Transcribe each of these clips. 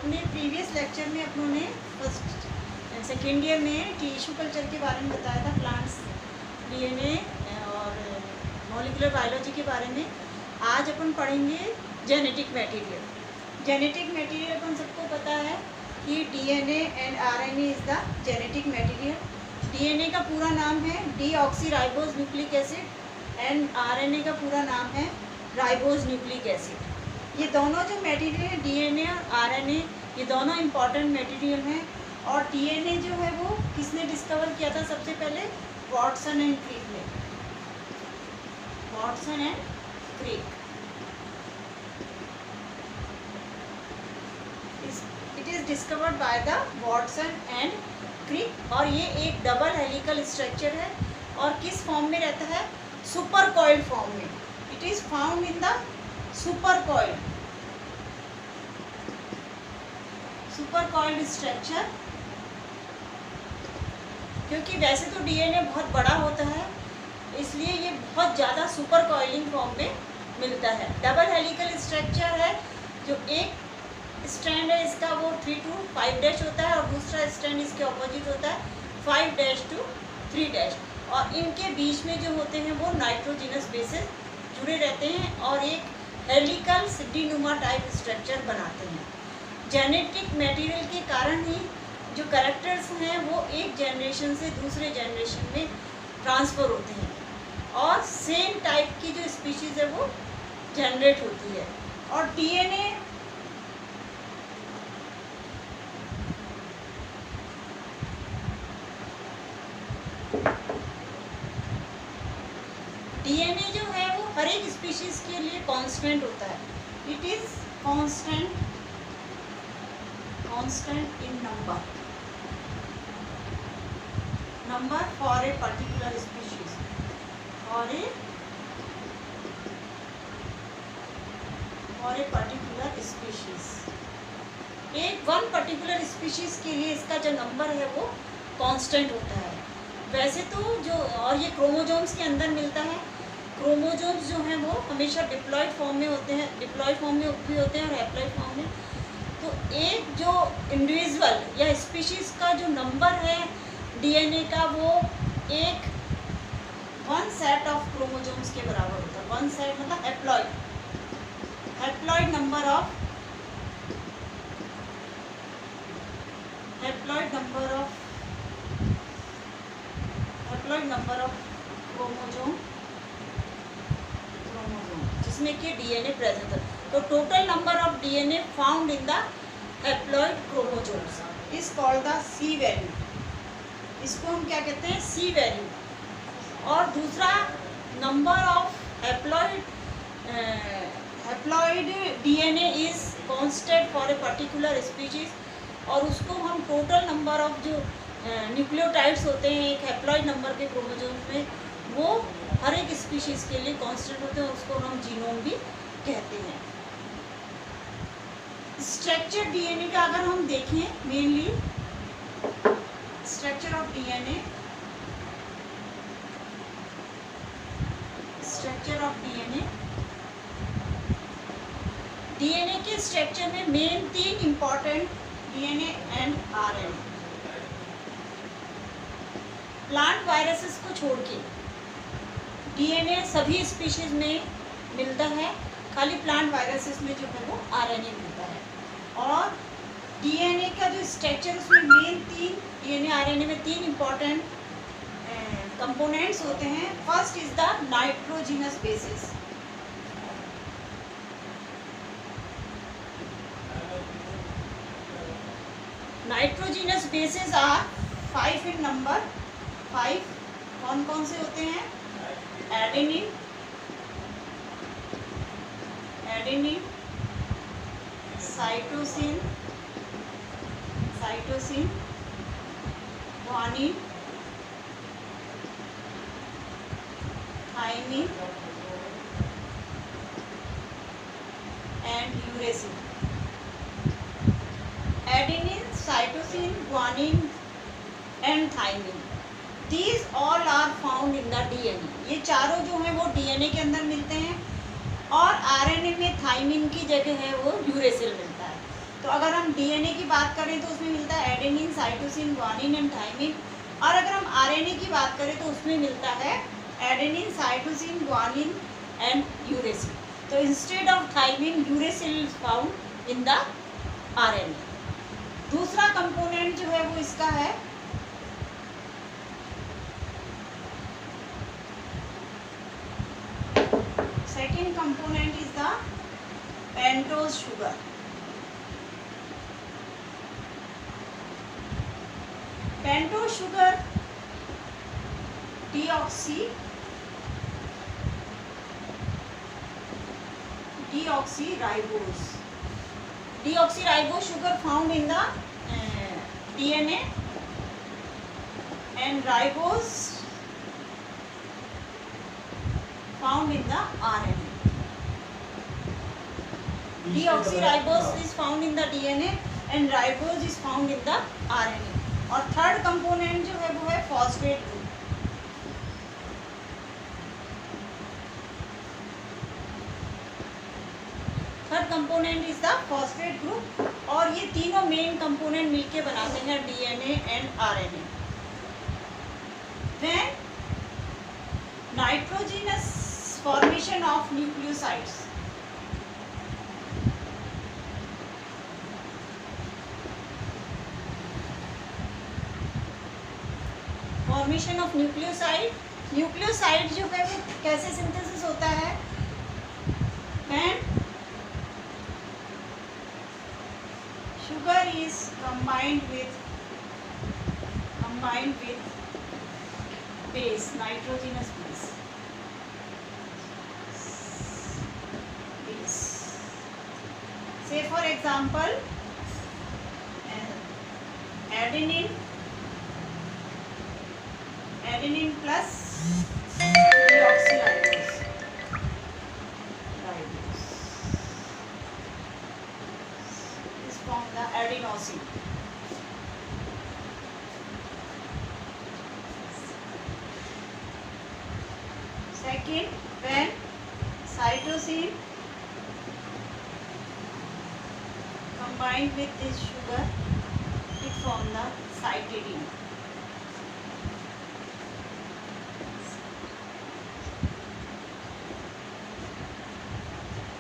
अपने previous lecture में अपनों ने सेकेंड ईयर में टिश्यू कल्चर के बारे में बताया था, प्लांट्स डीएनए और मॉलिक्यूलर बायोलॉजी के बारे में। आज अपन पढ़ेंगे जेनेटिक मटेरियल। जेनेटिक मटेरियल अपन सबको पता है कि DNA and RNA is the genetic material. DNA का पूरा नाम है deoxyribose nucleic acid and RNA का पूरा नाम है राइबोज न्यूक्लिक एसिड। ये दोनों जो मटेरियल है डीएनए और आरएनए, ये दोनों इम्पॉर्टेंट मटेरियल हैं। और डीएनए जो है वो किसने डिस्कवर किया था सबसे पहले? वाटसन एंड क्रिक ने। Watson and Crick. It is discovered by the Watson and Crick. और ये एक डबल हेलिकल स्ट्रक्चर है और किस फॉर्म में रहता है? सुपर कॉइल फॉर्म में। It is found in the super coiled structure. क्योंकि वैसे तो डीएनए बहुत बड़ा होता है, इसलिए ये बहुत ज़्यादा सुपर कॉइलिंग फॉर्म में मिलता है। डबल हेलिकल स्ट्रक्चर है, जो एक स्ट्रैंड है इसका वो 3 to 5' होता है और दूसरा स्ट्रैंड इसके ऑपोजिट होता है 5' to 3'। और इनके बीच में जो होते हैं वो नाइट्रोजिनस बेसेस जुड़े रहते हैं और एक हेलिकल सिड्डीनुमा टाइप स्ट्रक्चर बनाते हैं। जेनेटिक मटेरियल के कारण ही जो कैरेक्टर्स हैं वो एक जनरेशन से दूसरे जनरेशन में ट्रांसफ़र होते हैं और सेम टाइप की जो स्पीशीज़ है वो जनरेट होती है। और डीएनए जो है वो हर एक स्पीशीज़ के लिए कांस्टेंट होता है। It is constant in number for a particular species, for a particular species। एक वन पर्टिकुलर स्पीशीज के लिए इसका जो नंबर है वो कांस्टेंट होता है। वैसे तो जो और ये क्रोमोजोम्स के अंदर मिलता है। क्रोमोजोम्स जो हैं वो हमेशा डिप्लॉयड फॉर्म में होते हैं, डिप्लॉयड फॉर्म में भी होते हैं और हैप्लॉयड फॉर्म में। तो एक जो इंडिविजुअल या स्पीशीज़ का जो नंबर है डीएनए का वो एक 1 सेट ऑफ क्रोमोसोम्स के बराबर होता है। 1 सेट मतलब हैप्लॉयड नंबर ऑफ क्रोमोसोम जिसमें कि डीएनए प्रेजेंट है। तो total number of DNA found in the haploid chromosomes is called the C value. इसको हम क्या कहते हैं? C value. और दूसरा number of haploid DNA is constant for a particular species. और उसको हम टोटल नंबर ऑफ जो न्यूक्लियोटाइड्स होते हैं एक हैप्लॉयड नंबर के क्रोमोसोम्स में, वो हर एक स्पीशीज़ के लिए कांस्टेंट होते हैं और उसको हम जीनोम भी कहते हैं। स्ट्रक्चर डीएनए का अगर हम देखें, मेनली स्ट्रक्चर ऑफ डीएनए के स्ट्रक्चर में main 3 important DNA and RNA. Plant viruses को छोड़ के डीएनए सभी स्पीशीज में मिलता है, खाली प्लांट वायरसेस में जो है वो आरएनए मिलता है। और डीएनए का जो स्ट्रक्चर उसमें मेन 3 डीएनए आरएनए में 3 इंपॉर्टेंट कंपोनेंट्स होते हैं। First is the nitrogenous bases. Nitrogenous bases are 5 in number. 5 कौन कौन से होते हैं? Adenine, cytosine, guanine, thymine and uracil. Adenine, cytosine, guanine and thymine, these all are found in the DNA. ये चारों जो हैं वो डीएनए के अंदर मिलते हैं। और आरएनए में थाइमिन की जगह है वो यूरेसिल मिलता है। तो अगर हम डीएनए की बात करें तो उसमें मिलता है adenine, cytosine, guanine and thymine. और अगर हम आरएनए की बात करें तो उसमें मिलता है adenine, cytosine, guanine and uracil. तो instead of thymine uracil is found in the RNA. दूसरा कंपोनेंट जो है वो इसका है second component is the pentose sugar. Pentose sugar deoxyribose sugar found in the DNA and ribose found in the RNA. Deoxyribose is found in the DNA and ribose is found in the RNA. और third component जो है वो है phosphate group. Third component is the phosphate group और ये तीनों main component मिलके बनाते हैं DNA and RNA. When nitrogenous formation of nucleosides, formation of nucleoside जो है वो कैसे सिंथेसिस होता है? When sugar is combined with base, nitrogenous base. Say for example, adenine plus deoxyribose is from the adenosine. Second, when cytosine combined with this sugar, it forms the cytidine.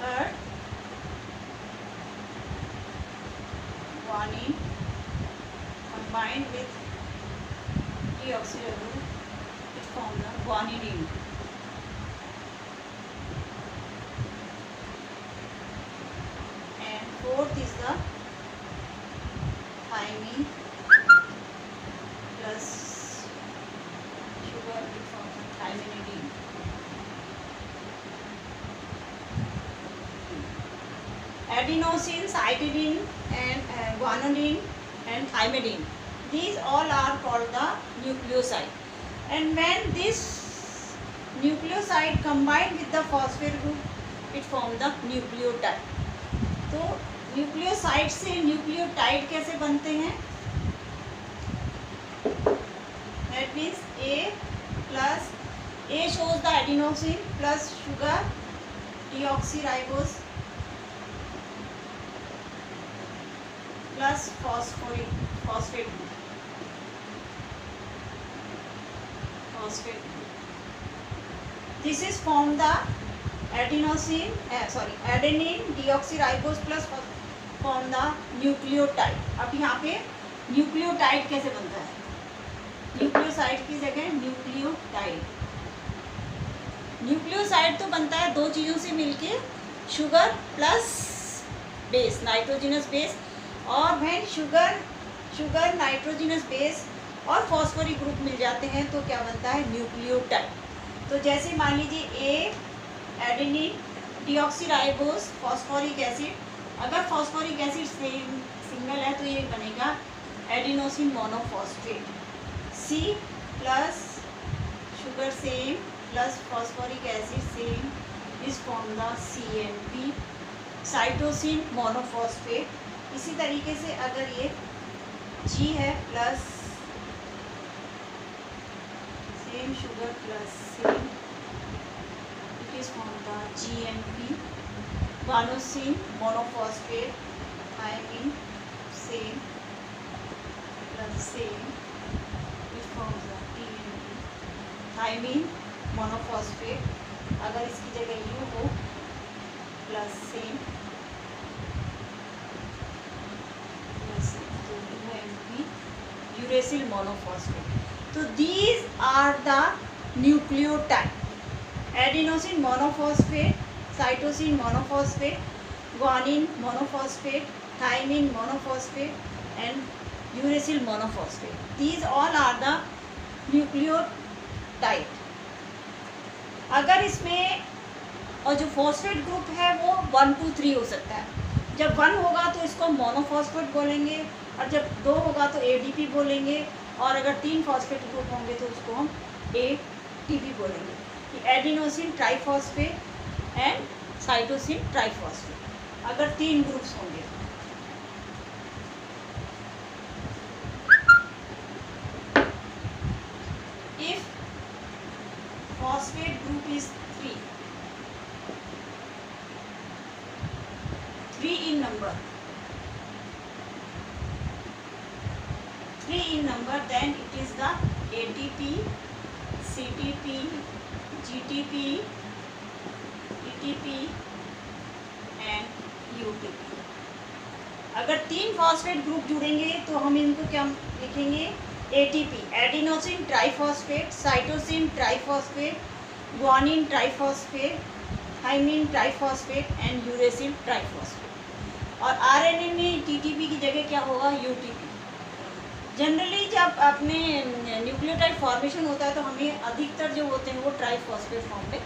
Third, guanine combined with deoxyribose, it forms the guanidine. And fourth is the thymine plus sugar, it forms the thymidine. Adenosine, cytidine and guanidine and thymidine. These all are called the nucleoside. And when this nucleoside combined with the phosphate group, it forms the nucleotide. तो nucleoside से nucleotide कैसे बनते हैं? That means A shows the adenosine plus sugar, deoxyribose plus phosphate group. This is from the adenine deoxyribose plus from the nucleotide. अब यहाँ पे nucleotide कैसे बनता है? न्यूक्लियोसाइड की जगह न्यूक्लियोसाइड तो बनता है दो चीज़ों से मिलके, sugar plus base, nitrogenous base. और व्हेन शुगर नाइट्रोजनस बेस और फॉस्फोरिक ग्रुप मिल जाते हैं तो क्या बनता है? न्यूक्लियोटाइड। तो जैसे मान लीजिए A adenine, deoxyribose, phosphoric acid. अगर फॉस्फोरिक एसिड सिंगल है तो ये बनेगा adenosine monophosphate. C plus sugar same plus phosphoric acid same is from the CNP, cytosine monophosphate. इसी तरीके से अगर ये G है plus same sugar plus same, it is from the GNP, guanosine monophosphate, thymine same plus same which forms the TNP thymine monophosphate, अगर इसकी जगह U हो प्लस सेम यूरेसिल मोनोफॉस्फेट. तो these are the nucleotide. Adenosine monophosphate, cytosine monophosphate, guanine monophosphate, thymine monophosphate and uracil monophosphate. These all are the nucleotide. अगर इसमें और जो phosphate group है वो 1 2 3 हो सकता है. जब 1 होगा तो इसको मोनोफॉस्फेट बोलेंगे, और जब 2 होगा तो ADP बोलेंगे, और अगर 3 फॉस्फेट ग्रुप होंगे तो उसको हम ATP बोलेंगे. Adenosine triphosphate and cytosine triphosphate अगर 3 ग्रुप्स होंगे. If phosphate group is 3 in number, 3 in number, then it is the ATP, CTP, GTP, ETP and UTP. अगर 3 फॉस्फेट ग्रुप जुड़ेंगे तो हम इनको क्या लिखेंगे? ATP, adenosine triphosphate, cytosine triphosphate, guanine triphosphate, thymine triphosphate and uracil triphosphate. और RNA में TTP की जगह क्या होगा? UTP. जनरली जब अपने न्यूक्लियोटाइड फॉर्मेशन होता है तो हमें अधिकतर जो होते हैं वो ट्राइफॉस्फेट फॉर्म में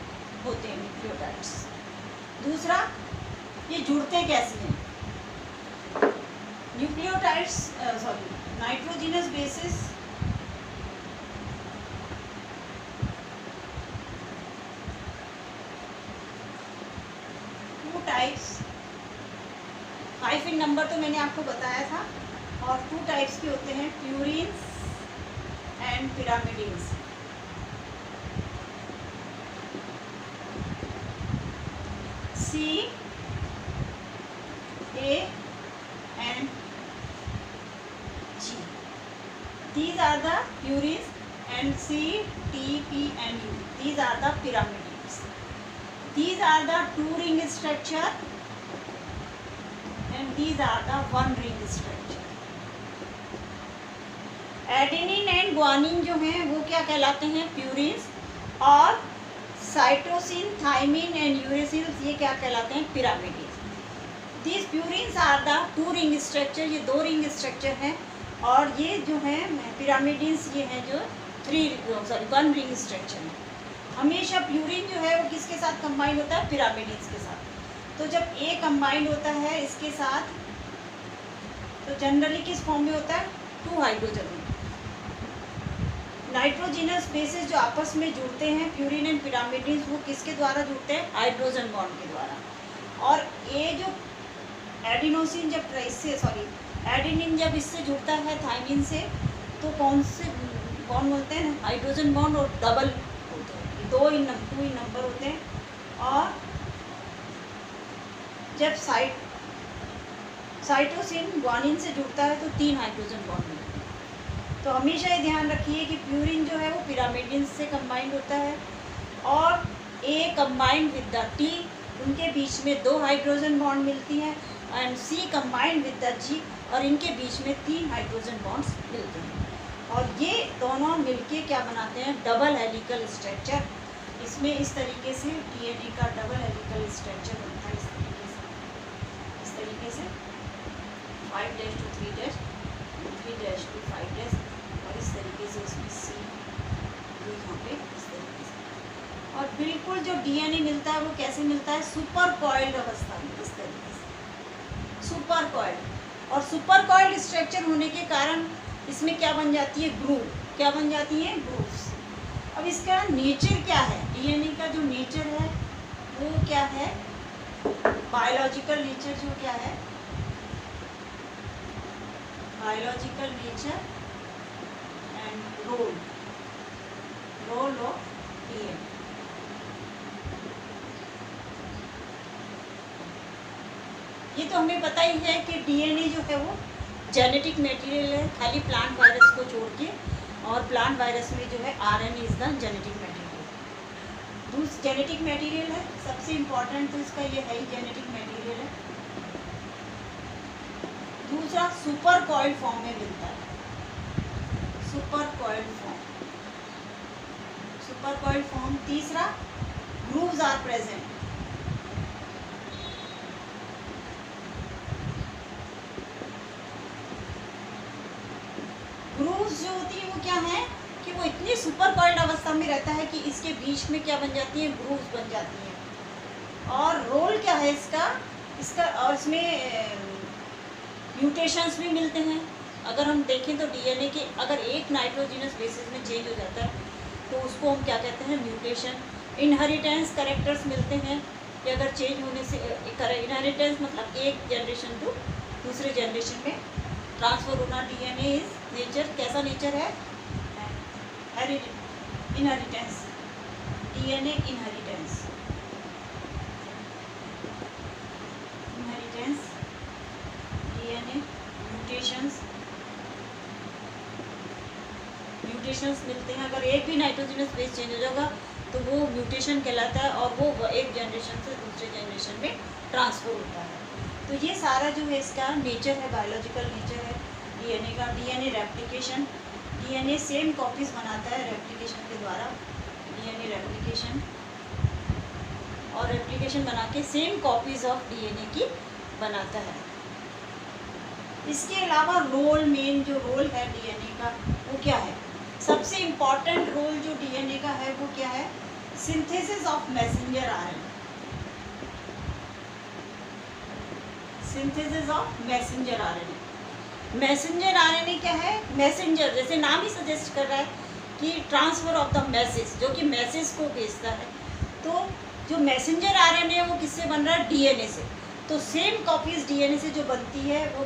होते हैं न्यूक्लियोटाइड्स. दूसरा, ये जुड़ते कैसे हैं? Nucleotides nitrogenous basis two types, 5 in number तो मैंने आपको बताया था, और 2 टाइप्स के होते हैं, purines and pyrimidines. C, A and G. These are the purines, and C, T, P and U. These are the pyrimidines. These are the 2-ring structure and these are the 1-ring structure. Adenine and guanine जो हैं वो क्या कहलाते हैं? Purines. और cytosine, thiamine and यूरेसिल्स ये क्या कहलाते हैं? Pyrimidines. These purines are the 2-ring structure, ये 2-ring स्ट्रक्चर हैं, और ये जो हैं पिरामिडिन्स ये हैं जो 1-ring स्ट्रक्चर हैं. हमेशा प्यूरिन जो है वो किसके साथ कंबाइंड होता है? पिरामिडिन्स के साथ. तो जब A कंबाइंड होता है इसके साथ तो जनरली किस फॉर्म में होता है? 2 हाइड्रोजन में. नाइट्रोजिनस बेसिस जो आपस में जुड़ते हैं प्यूरिन एंड पिरामिडिन्स, वो किसके द्वारा जुड़ते हैं? हाइड्रोजन बॉन्ड के द्वारा. और ये जो एडिनोसिन जब एडेनिन जब इससे जुड़ता है थायमिन से, तो कौन से बॉन्ड बोलते हैं? हाइड्रोजन बॉन्ड, और डबल होते हैं, 2 इन नंबर होते हैं. और जब साइटोसिन ग्वानिन से जुड़ता है तो 3 हाइड्रोजन बॉन्ड मिलते हैं. तो हमेशा ये ध्यान रखिए कि प्यूरिन जो है वो पिरामिडिन से कंबाइंड होता है, और A combined with the T, उनके बीच में 2 हाइड्रोजन बॉन्ड मिलती हैं, and C combined with the G, और इनके बीच में 3 हाइड्रोजन बॉन्ड्स मिलते हैं. और ये दोनों मिलके क्या बनाते हैं? Double helical structure. इसमें इस तरीके से DNA का डबल हेलिकल स्ट्रक्चर बनता है. इस तरीके से 5' to 3', 3' to 5', और इस तरीके से इसमें C यहाँ पे इस तरीके से. और बिल्कुल जो DNA मिलता है वो कैसे मिलता है? सुपर कॉइल्ड अवस्था में, इस तरीके से सुपर कॉइल्ड. और सुपर कॉइल्ड स्ट्रक्चर होने के कारण इसमें क्या बन जाती है? ग्रूव. क्या बन जाती है? ग्रूव्स. अब इसका नेचर क्या है? DNA का जो नेचर है वो क्या है? बायोलॉजिकल नेचर जो क्या है? Biological nature and role of DNA. ये तो हमें पता ही है कि DNA है वो जेनेटिक मटेरियल है, खाली प्लांट वायरस को छोड़ के, और प्लांट वायरस में जो है RNA is the genetic material. Genetic material है सबसे इम्पॉर्टेंट, तो इसका ये है ही जेनेटिक मटेरियल है। दूसरा सुपर कॉइल्ड फॉर्म में मिलता है, super coiled form, super coiled form. तीसरा ग्रूव्स आर प्रेजेंट, ग्रूव्स जो होती है वो क्या है कि वो इतनी सुपर कॉइल्ड अवस्था में रहता है कि इसके बीच में क्या बन जाती है, ग्रूव्स बन जाती हैं। और रोल क्या है इसका और इसमें म्यूटेशंस भी मिलते हैं। अगर हम देखें तो डीएनए के अगर एक नाइट्रोजिनस बेसिस में चेंज हो जाता है तो उसको हम क्या कहते हैं, म्यूटेशन। इनहेरिटेंस कैरेक्टर्स मिलते हैं कि अगर चेंज होने से, इनहेरिटेंस मतलब एक जनरेशन टू दूसरे जनरेशन में ट्रांसफर होना। डीएनए इज नेचर, कैसा नेचर है, inheritance, DNA inheritance, inheritance, DNA mutations, mutations मिलते हैं। अगर एक भी नाइट्रोजनस बेस चेंज हो जाएगा तो वो म्यूटेशन कहलाता है और वो एक जनरेशन से दूसरे जनरेशन में ट्रांसफर होता है। तो ये सारा जो है इसका नेचर है, बायोलॉजिकल नेचर है डीएनए का। DNA replication, DNA same copies बनाता है रेप्लिकेशन के द्वारा, डीएनए रेप्लिकेशन, और रेप्लिकेशन बना के सेम कॉपीज ऑफ डीएनए की बनाता है। इसके अलावा रोल, मेन जो रोल है डीएनए का वो क्या है, सबसे इम्पॉर्टेंट रोल जो डीएनए का है वो क्या है, synthesis of messenger RNA, synthesis of messenger RNA. Messenger RNA क्या है, मैसेंजर जैसे नाम ही सजेस्ट कर रहा है कि ट्रांसफर ऑफ द मैसेज, जो कि मैसेज को भेजता है। तो जो मैसेंजर आरएनए है वो किससे बन रहा है, डीएनए से। तो सेम कॉपीज डीएनए से जो बनती है वो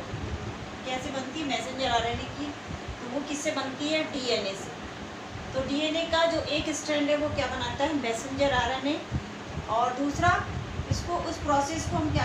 कैसे बनती है, मैसेंजर आरएनए की, तो वो किससे बनती है, डीएनए से। तो डीएनए का जो एक स्ट्रैंड है वो क्या बनाता है, मैसेंजर आरएनए। और दूसरा इसको, उस प्रोसेस को हम क्या